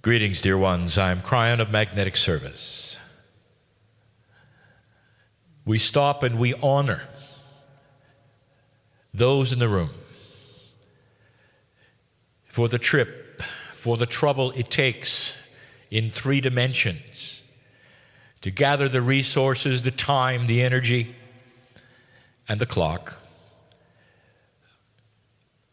Greetings, dear ones. I'm Kryon of Magnetic Service. We stop and we honor those in the room for the trip, for the trouble it takes in 3 dimensions to gather the resources, the time, the energy, and the clock,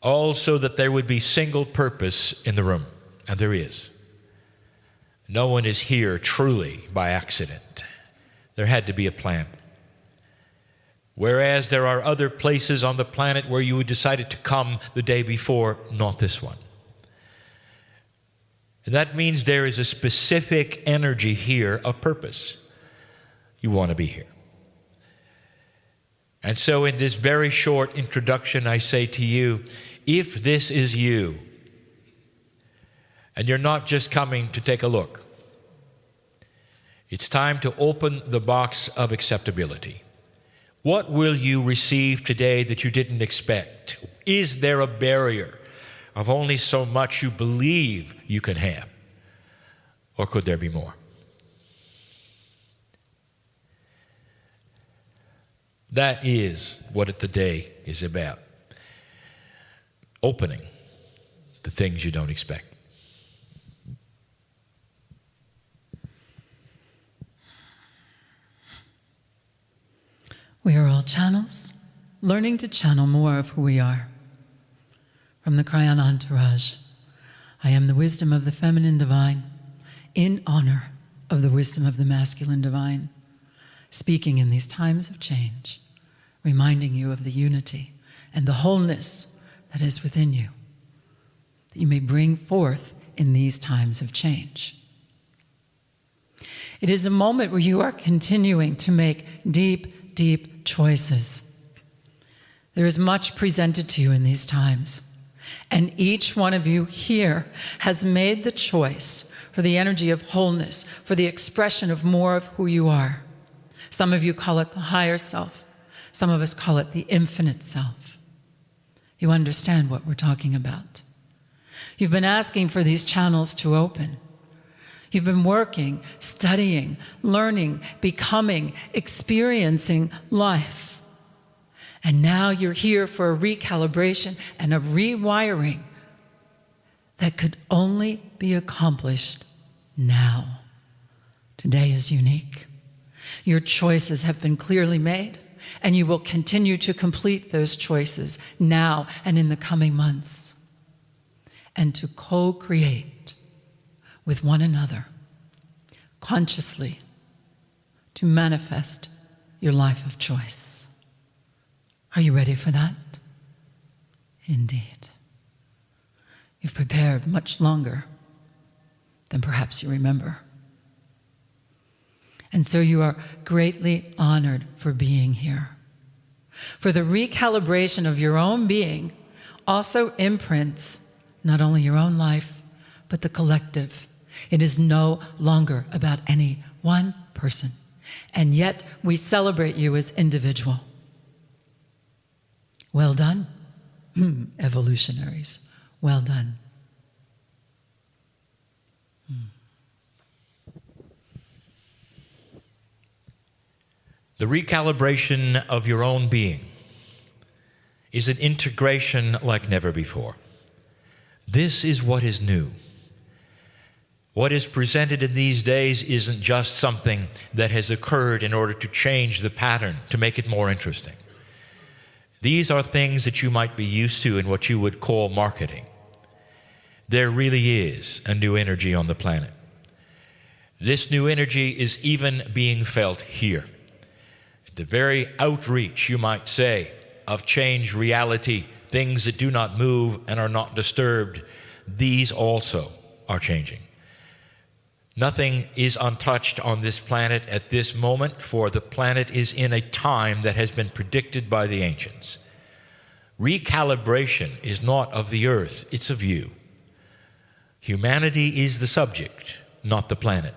all so that there would be single purpose in the room, and there is. No one is here truly by accident. There had to be a plan. Whereas there are other places on the planet where you decided to come the day before, not this one. And that means there is a specific energy here of purpose. You want to be here. And so in this very short introduction, I say to you, if this is you, and you're not just coming to take a look, it's time to open the box of acceptability. What will you receive today that you didn't expect? Is there a barrier of only so much you believe you can have? Or could there be more? That is what the day is about. Opening the things you don't expect. We are all channels, learning to channel more of who we are. From the Kryon entourage, I am the wisdom of the feminine divine, in honor of the wisdom of the masculine divine, speaking in these times of change, reminding you of the unity and the wholeness that is within you, that you may bring forth in these times of change. It is a moment where you are continuing to make deep choices. There is much presented to you in these times, and each one of you here has made the choice for the energy of wholeness, for the expression of more of who you are. Some of you call it the higher self. Some of us call it the infinite self. You understand what we're talking about. You've been asking for these channels to open. You've been working, studying, learning, becoming, experiencing life. And now you're here for a recalibration and a rewiring that could only be accomplished now. Today is unique. Your choices have been clearly made, and you will continue to complete those choices now and in the coming months, and to co-create with one another, consciously, to manifest your life of choice. Are you ready for that? Indeed. You've prepared much longer than perhaps you remember. And so you are greatly honored for being here. For the recalibration of your own being also imprints not only your own life, but the collective. It is no longer about any one person, and yet we celebrate you as individual. Well done, evolutionaries. Well done. The recalibration of your own being is an integration like never before. This is what is new. What is presented in these days isn't just something that has occurred in order to change the pattern, to make it more interesting. These are things that you might be used to in what you would call marketing. There really is a new energy on the planet. This new energy is even being felt here. The very outreach, you might say, of change reality, things that do not move and are not disturbed, these also are changing. Nothing is untouched on this planet at this moment, for the planet is in a time that has been predicted by the ancients. Recalibration is not of the earth, it's of you. Humanity is the subject, not the planet.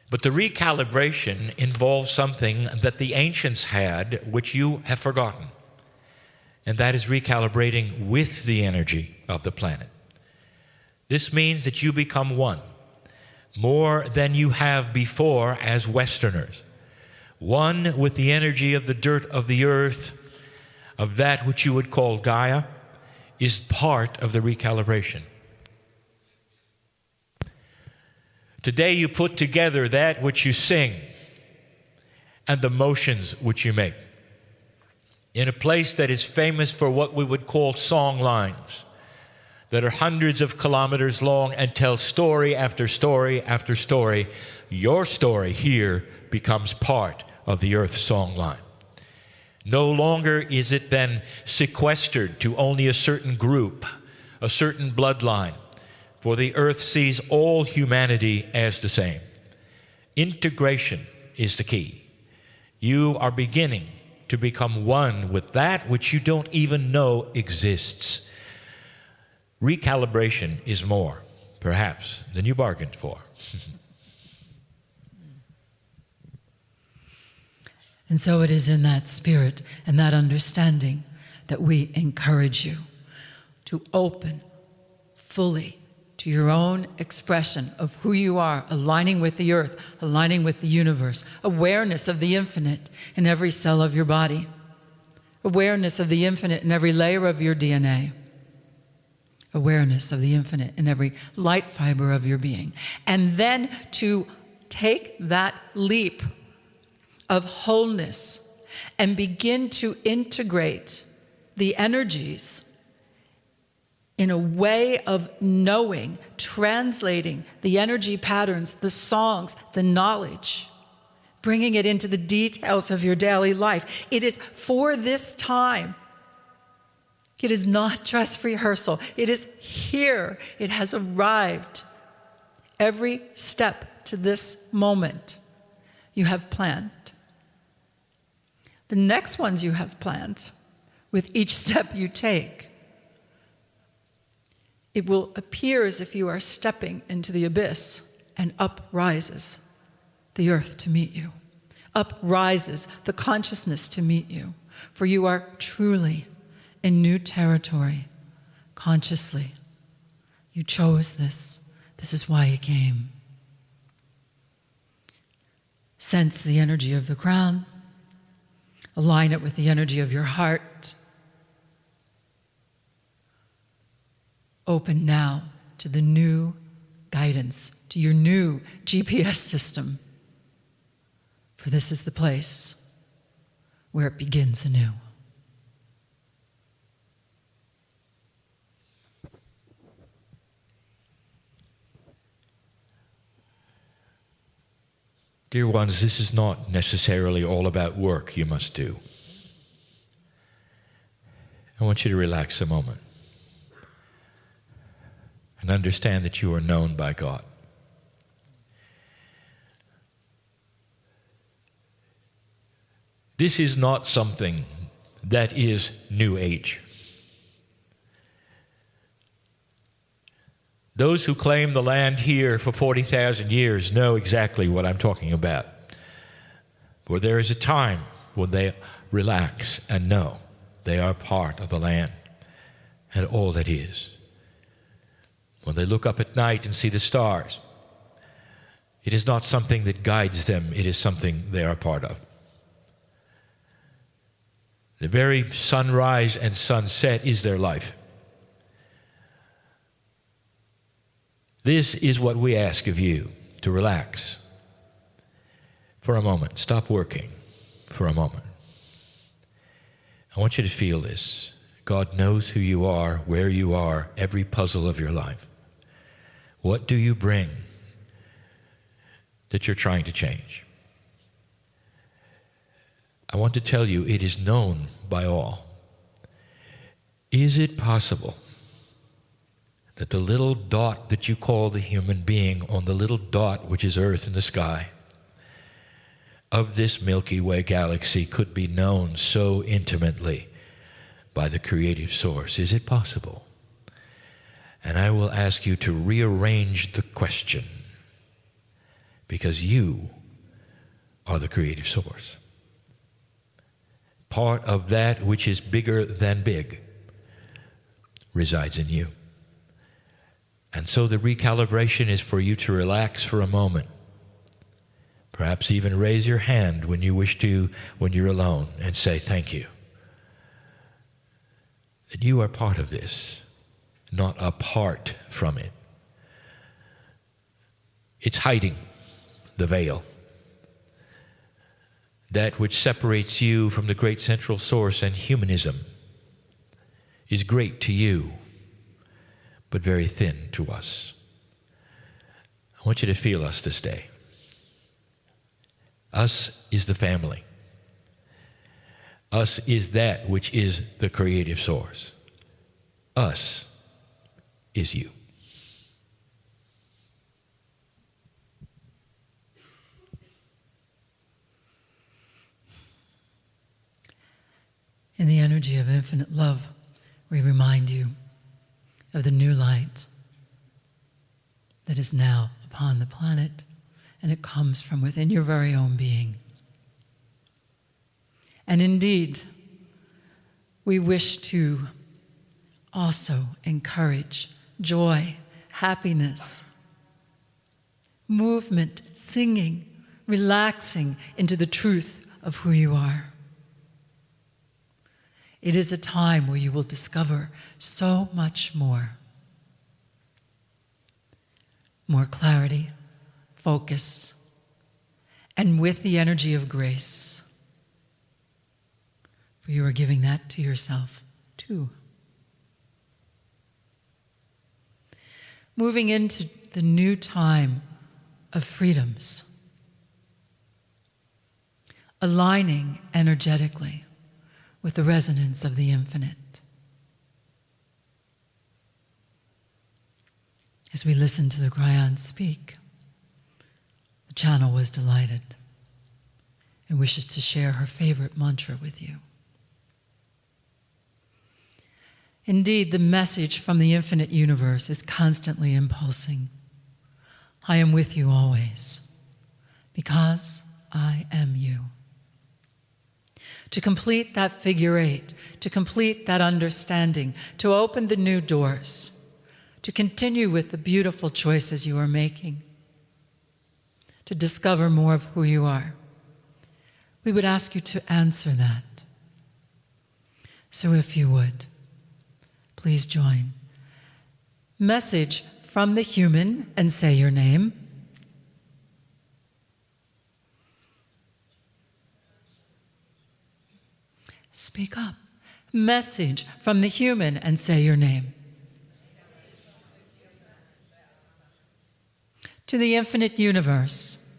But the recalibration involves something that the ancients had, which you have forgotten. And that is recalibrating with the energy of the planet. This means that you become one, more than you have before as Westerners. One with the energy of the dirt of the earth, of that which you would call Gaia, is part of the recalibration. Today you put together that which you sing and the motions which you make in a place that is famous for what we would call song lines that are hundreds of kilometers long and tell story after story after story. Your story here becomes part of the earth song line. No longer is it then sequestered to only a certain group, a certain bloodline, for the earth sees all humanity as the same. Integration is the key. You are beginning to become one with that which you don't even know exists. Recalibration is more, perhaps, than you bargained for. And so it is in that spirit and that understanding that we encourage you to open fully to your own expression of who you are, aligning with the earth, aligning with the universe, awareness of the infinite in every cell of your body, awareness of the infinite in every layer of your DNA, awareness of the infinite in every light fiber of your being, and then to take that leap of wholeness and begin to integrate the energies in a way of knowing, translating the energy patterns, the songs, the knowledge, bringing it into the details of your daily life. It is for this time. It is not dress rehearsal. It is here. It has arrived. Every step to this moment you have planned. The next ones you have planned with each step you take. It will appear as if you are stepping into the abyss, and up rises the earth to meet you. Up rises the consciousness to meet you, for you are truly in new territory, consciously. You chose this. This is why you came. Sense the energy of the crown. Align it with the energy of your heart. Open now to the new guidance, to your new GPS system. For this is the place where it begins anew. Dear ones, this is not necessarily all about work you must do. I want you to relax a moment and understand that you are known by God. This is not something that is New Age. Those who claim the land here for 40,000 years know exactly what I'm talking about. For there is a time when they relax and know they are part of the land and all that is. When they look up at night and see the stars, it is not something that guides them, it is something they are part of. The very sunrise and sunset is their life. This is what we ask of you, to relax for a moment. Stop working for a moment. I want you to feel this. God knows who you are, where you are, every puzzle of your life. What do you bring that you're trying to change? I want to tell you, it is known by all. Is it possible that the little dot that you call the human being on the little dot which is Earth in the sky of this Milky Way galaxy could be known so intimately by the creative source? Is it possible? And I will ask you to rearrange the question, because you are the creative source. Part of that which is bigger than big resides in you. And so the recalibration is for you to relax for a moment. Perhaps even raise your hand when you wish to, when you're alone, and say thank you. That you are part of this, not apart from it. It's hiding the veil. That which separates you from the great central source and humanism is great to you, but very thin to us. I want you to feel us this day. Us is the family. Us is that which is the creative source. Us is you. In the energy of infinite love, we remind you of the new light that is now upon the planet, and it comes from within your very own being. And indeed, we wish to also encourage joy, happiness, movement, singing, relaxing into the truth of who you are. It is a time where you will discover so much more. More clarity, focus, and with the energy of grace. For you are giving that to yourself too. Moving into the new time of freedoms. Aligning energetically with the resonance of the infinite. As we listened to the Kryon speak, the channel was delighted and wishes to share her favorite mantra with you. Indeed, the message from the infinite universe is constantly impulsing. I am with you always, because I am you. To complete that figure eight, to complete that understanding, to open the new doors, to continue with the beautiful choices you are making, to discover more of who you are, we would ask you to answer that. So if you would, please join. Message from the human, and say your name. Speak up. Message from the human, and say your name. To the infinite universe.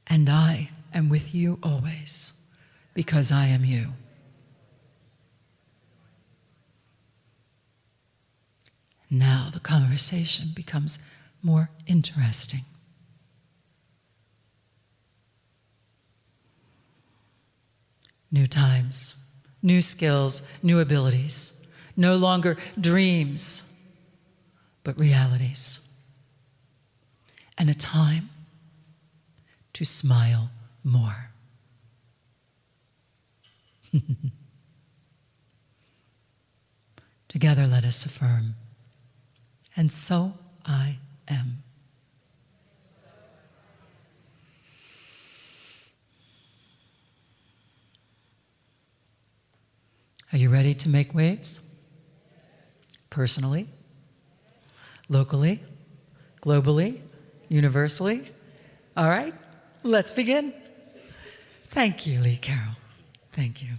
And I am with you always, because I am you. Now the conversation becomes more interesting. New times, new skills, new abilities. No longer dreams, but realities. And a time to smile more. Together let us affirm, and so I am. Are you ready to make waves? Personally, locally, globally, universally? All right, let's begin. Thank you, Lee Carroll. Thank you.